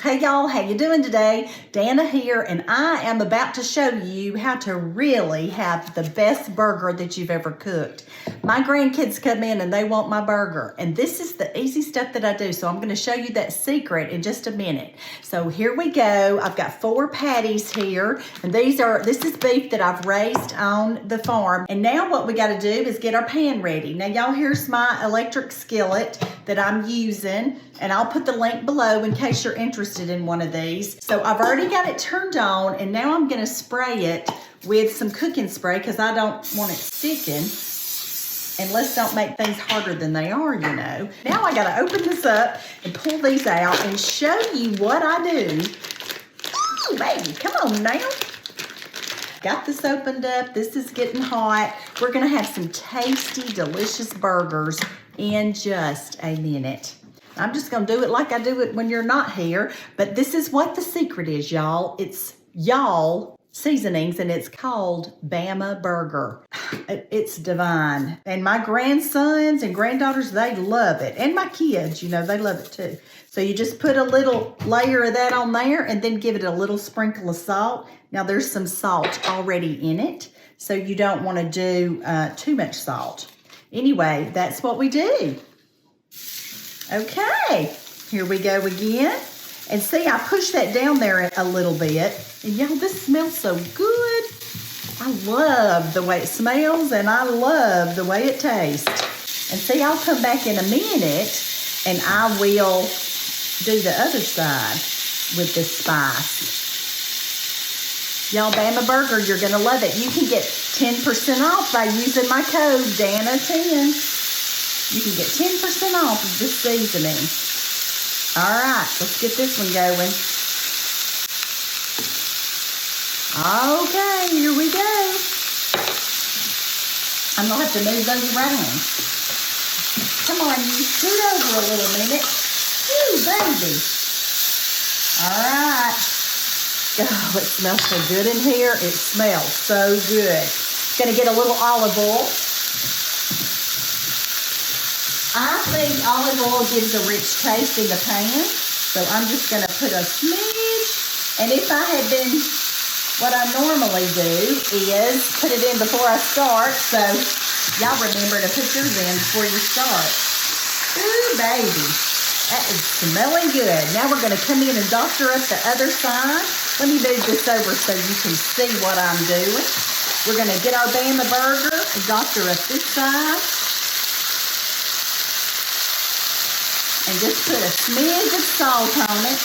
Hey y'all, how you doing today? Dana here, and I am about to show you how to really have the best burger that you've ever cooked. My grandkids come in and they want my burger, and this is the easy stuff that I do, so I'm going to show you that secret in just a minute. So here we go. I've got 4 patties here, and this is beef that I've raised on the farm. And now what we got to do is get our pan ready. Now y'all, here's my electric skillet that I'm using, and I'll put the link below in case you're interested in one of these. So I've already got it turned on, and now I'm gonna spray it with some cooking spray because I don't want it sticking. And let's don't make things harder than they are, you know. Now I gotta open this up and pull these out and show you what I do. Ooh, baby, come on now. Got this opened up. This is getting hot. We're gonna have some tasty, delicious burgers in just a minute. I'm just gonna do it like I do it when you're not here, but this is what the secret is, y'all. It's y'all seasonings, and it's called Bama Burger. It's divine. And my grandsons and granddaughters, they love it. And my kids, you know, they love it too. So you just put a little layer of that on there and then give it a little sprinkle of salt. Now there's some salt already in it, so you don't wanna do too much salt. Anyway, that's what we do. Okay, here we go again. And see, I pushed that down there a little bit. And y'all, this smells so good. I love the way it smells, and I love the way it tastes. And see, I'll come back in a minute and I will do the other side with this spice. Y'all, Bama Burger, you're gonna love it. You can get 10% off by using my code DANA10. You can get 10% off of this seasoning. All right, let's get this one going. Okay, here we go. I'm gonna have to move those around. Come on, you scoot over a little minute. Ooh, baby. All right. Oh, it smells so good in here. It smells so good. Gonna get a little olive oil. I think olive oil gives a rich taste in the pan, so I'm just gonna put a smidge. And if I had been, what I normally do is put it in before I start, so y'all remember to put yours in before you start. Ooh, baby, that is smelling good. Now we're gonna come in and doctor up the other side. Let me move this over so you can see what I'm doing. We're gonna get our Bama Burger and doctor up this side. And just put a smidge of salt on it.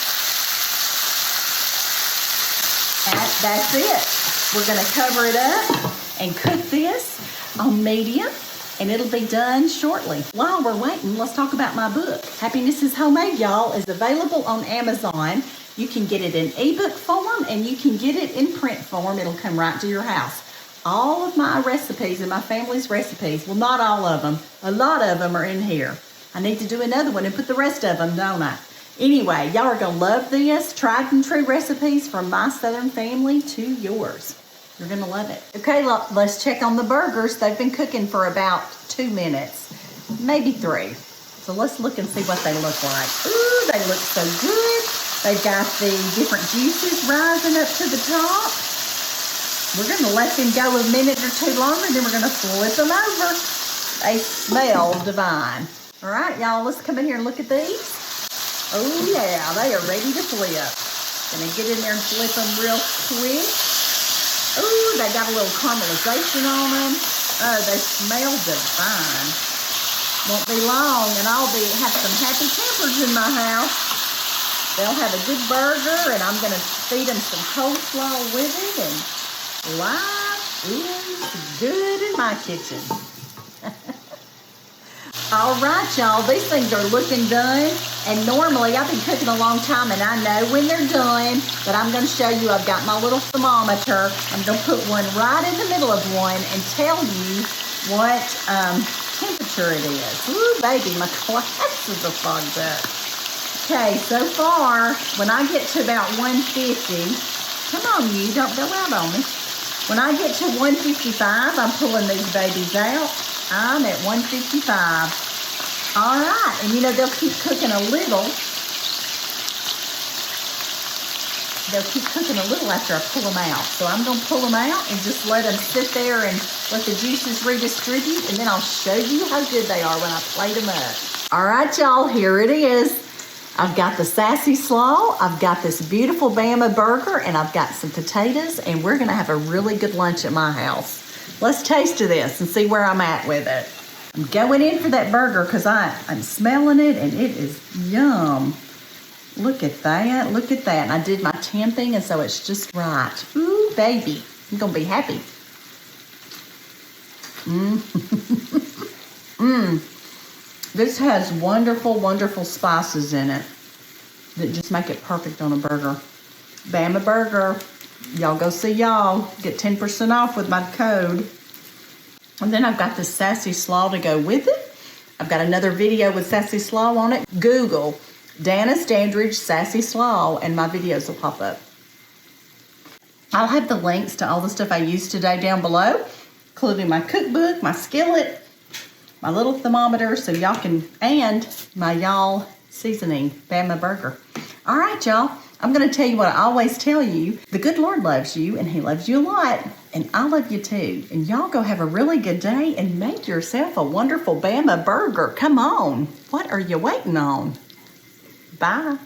And that's it. We're gonna cover it up and cook this on medium, and it'll be done shortly. While we're waiting, let's talk about my book. Happiness is Homemade, y'all, is available on Amazon. You can get it in ebook form, and you can get it in print form. It'll come right to your house. All of my recipes and my family's recipes, well, not all of them, a lot of them are in here. I need to do another one and put the rest of them, don't I? Anyway, y'all are gonna love this. Tried and true recipes from my Southern family to yours. You're gonna love it. Okay, let's check on the burgers. They've been cooking for about 2 minutes, maybe 3. So let's look and see what they look like. Ooh, they look so good. They've got the different juices rising up to the top. We're gonna let them go a minute or 2 longer, then we're gonna flip them over. They smell divine. All right, y'all, let's come in here and look at these. Oh yeah, they are ready to flip. Gonna get in there and flip them real quick. Ooh, they got a little caramelization on them. Oh, they smell divine. Won't be long and I'll have some happy campers in my house. They'll have a good burger, and I'm gonna feed them some coleslaw with it, and life is good in my kitchen. All right, y'all, these things are looking done, and normally I've been cooking a long time and I know when they're done, but I'm gonna show you, I've got my little thermometer. I'm gonna put one right in the middle of one and tell you what temperature it is. Ooh, baby, my glasses are fogged up. Okay, so far, when I get to about 150, come on you, don't go out on me. When I get to 155, I'm pulling these babies out. I'm at 155. All right, and you know, they'll keep cooking a little. they'll keep cooking a little after I pull them out. So I'm gonna pull them out and just let them sit there and let the juices redistribute, and then I'll show you how good they are when I plate them up. All right, y'all, here it is. I've got the sassy slaw, I've got this beautiful Bama burger, and I've got some potatoes, and we're gonna have a really good lunch at my house. Let's taste this and see where I'm at with it. I'm going in for that burger because I'm smelling it, and it is yum. Look at that, look at that. And I did my temping, and so it's just right. Ooh, baby, I'm gonna be happy. This has wonderful, wonderful spices in it that just make it perfect on a burger. Bama Burger. Y'all go see y'all. Get 10% off with my code. And then I've got the sassy slaw to go with it. I've got another video with sassy slaw on it. Google Dana Standridge sassy slaw and my videos will pop up. I'll have the links to all the stuff I used today down below, including my cookbook, my skillet, my little thermometer, so y'all can, and my y'all seasoning, Bama Burger. All right, y'all, I'm gonna tell you what I always tell you. The good Lord loves you, and he loves you a lot, and I love you too. And y'all go have a really good day and make yourself a wonderful Bama Burger. Come on, what are you waiting on? Bye.